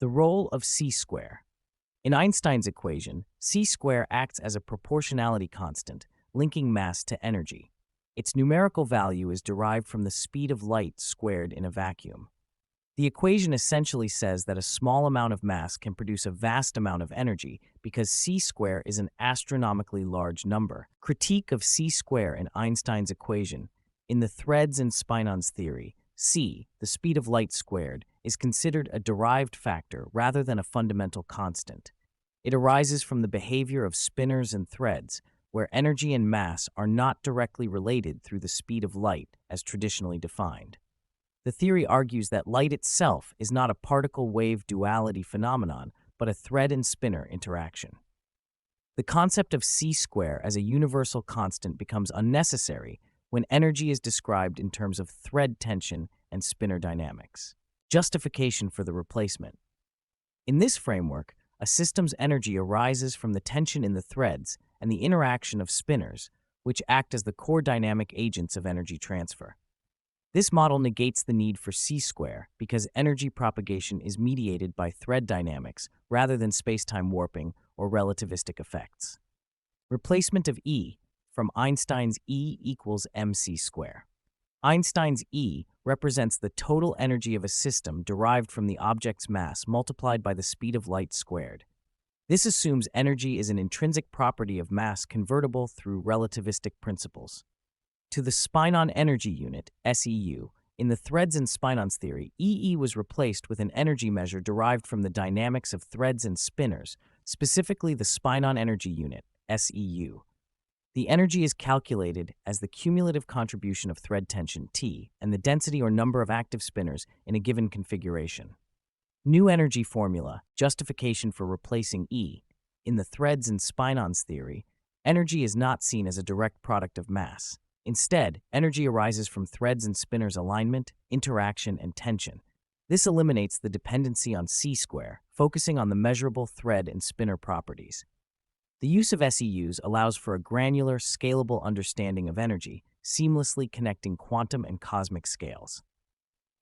The role of c-square. In Einstein's equation, c-square acts as a proportionality constant, linking mass to energy. Its numerical value is derived from the speed of light squared in a vacuum. The equation essentially says that a small amount of mass can produce a vast amount of energy because c-square is an astronomically large number. Critique of c-square in Einstein's equation. In the Threads and Spinons Theory, c, the speed of light squared, is considered a derived factor rather than a fundamental constant. It arises from the behavior of spinors and threads, where energy and mass are not directly related through the speed of light as traditionally defined. The theory argues that light itself is not a particle-wave duality phenomenon, but a thread and spinor interaction. The concept of c-square as a universal constant becomes unnecessary when energy is described in terms of thread tension and spinor dynamics. Justification for the replacement. In this framework, a system's energy arises from the tension in the threads and the interaction of spinors, which act as the core dynamic agents of energy transfer. This model negates the need for c-square because energy propagation is mediated by thread dynamics rather than spacetime warping or relativistic effects. Replacement of E from Einstein's E equals mc square. Einstein's E represents the total energy of a system derived from the object's mass multiplied by the speed of light squared. This assumes energy is an intrinsic property of mass convertible through relativistic principles. To the spinon energy unit, SEU, in the Threads and Spinons Theory, EE was replaced with an energy measure derived from the dynamics of threads and spinors, specifically the spinon energy unit, SEU. The energy is calculated as the cumulative contribution of thread tension, T, and the density or number of active spinors in a given configuration. New energy formula, justification for replacing E. In the Threads and Spinons Theory, energy is not seen as a direct product of mass. Instead, energy arises from threads and spinors' alignment, interaction, and tension. This eliminates the dependency on c-square, focusing on the measurable thread and spinor properties. The use of SEUs allows for a granular, scalable understanding of energy, seamlessly connecting quantum and cosmic scales.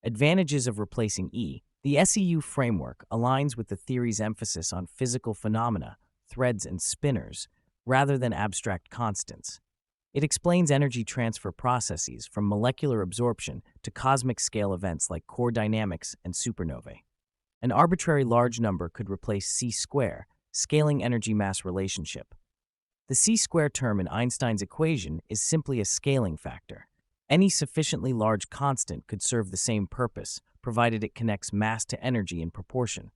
Advantages of replacing E. The SEU framework aligns with the theory's emphasis on physical phenomena, threads and spinors, rather than abstract constants. It explains energy transfer processes from molecular absorption to cosmic scale events like core dynamics and supernovae. An arbitrary large number could replace c-square, scaling energy-mass relationship. The c-square term in Einstein's equation is simply a scaling factor. Any sufficiently large constant could serve the same purpose, provided it connects mass to energy in proportion.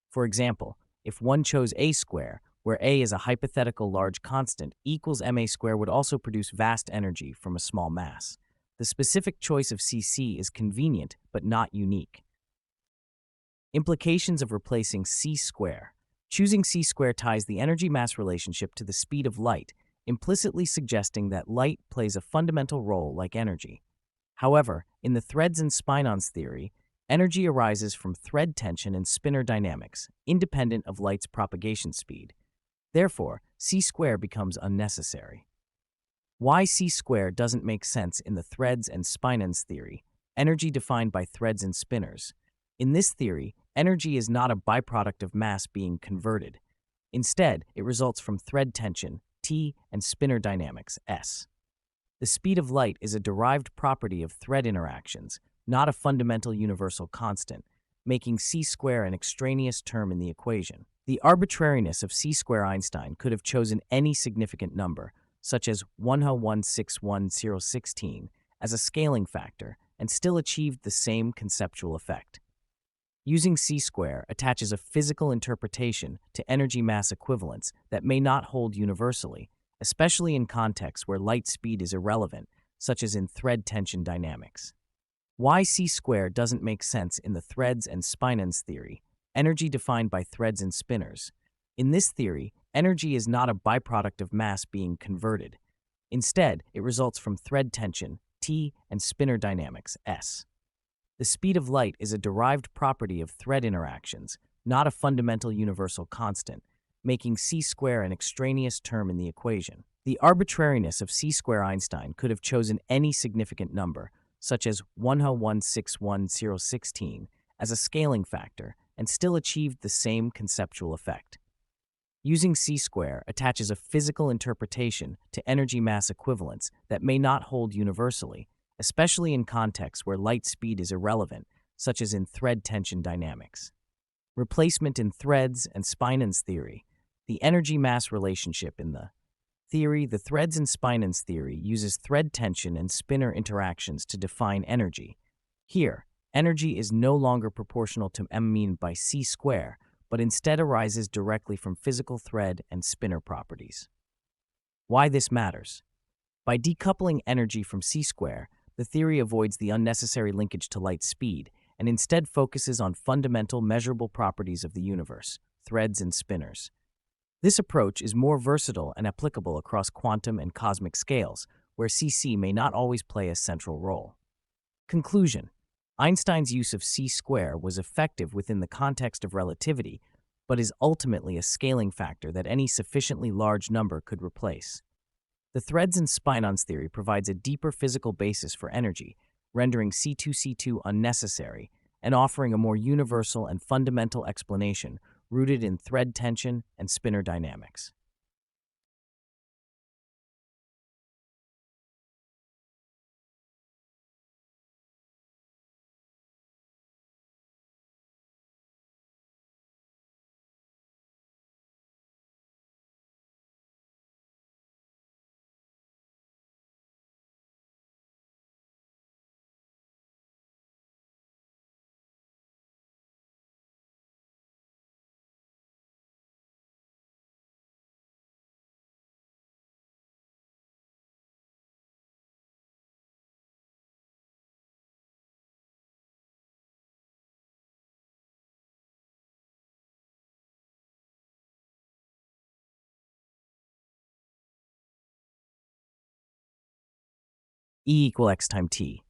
For example, if one chose a square, where a is a hypothetical large constant, equals ma square would also produce vast energy from a small mass. The specific choice of cc is convenient but not unique. Implications of replacing c-square. Choosing c-square ties the energy-mass relationship to the speed of light, implicitly suggesting that light plays a fundamental role like energy. However, in the Threads and Spinons Theory, energy arises from thread tension and spinor dynamics, independent of light's propagation speed. Therefore, c-square becomes unnecessary. Why c-square doesn't make sense in the Threads and Spinons Theory, energy defined by threads and spinors. In this theory, energy is not a byproduct of mass being converted. Instead, it results from thread tension, T, and spinor dynamics, S. The speed of light is a derived property of thread interactions, not a fundamental universal constant, making c-square an extraneous term in the equation. The arbitrariness of c-square Einstein could have chosen any significant number, such as 1,161,016, as a scaling factor, and still achieved the same conceptual effect. Using c-square attaches a physical interpretation to energy-mass equivalence that may not hold universally, especially in contexts where light speed is irrelevant, such as in thread tension dynamics. Why c-square doesn't make sense in the Threads and Spinons Theory, energy defined by threads and spinors. In this theory, energy is not a byproduct of mass being converted. Instead, it results from thread tension, T, and spinor dynamics, S. The speed of light is a derived property of thread interactions, not a fundamental universal constant, making c-square an extraneous term in the equation. The arbitrariness of c-square Einstein could have chosen any significant number, such as 1,161,016, as a scaling factor, and still achieved the same conceptual effect. Using c-square attaches a physical interpretation to energy-mass equivalence that may not hold universally, especially in contexts where light speed is irrelevant, such as in thread tension dynamics. Replacement in Threads and Spinons Theory. The energy-mass relationship in the Threads and Spinons Theory uses thread tension and spinor interactions to define energy. Here, energy is no longer proportional to m mean by c-square, but instead arises directly from physical thread and spinor properties. Why this matters? By decoupling energy from c-square, the theory avoids the unnecessary linkage to light speed and instead focuses on fundamental measurable properties of the universe, threads and spinors. This approach is more versatile and applicable across quantum and cosmic scales, where CC may not always play a central role. Conclusion: Einstein's use of c-square was effective within the context of relativity, but is ultimately a scaling factor that any sufficiently large number could replace. The Threads and Spinons theory provides a deeper physical basis for energy, rendering C2C2 unnecessary and offering a more universal and fundamental explanation rooted in thread tension and spinor dynamics. E equal x times t.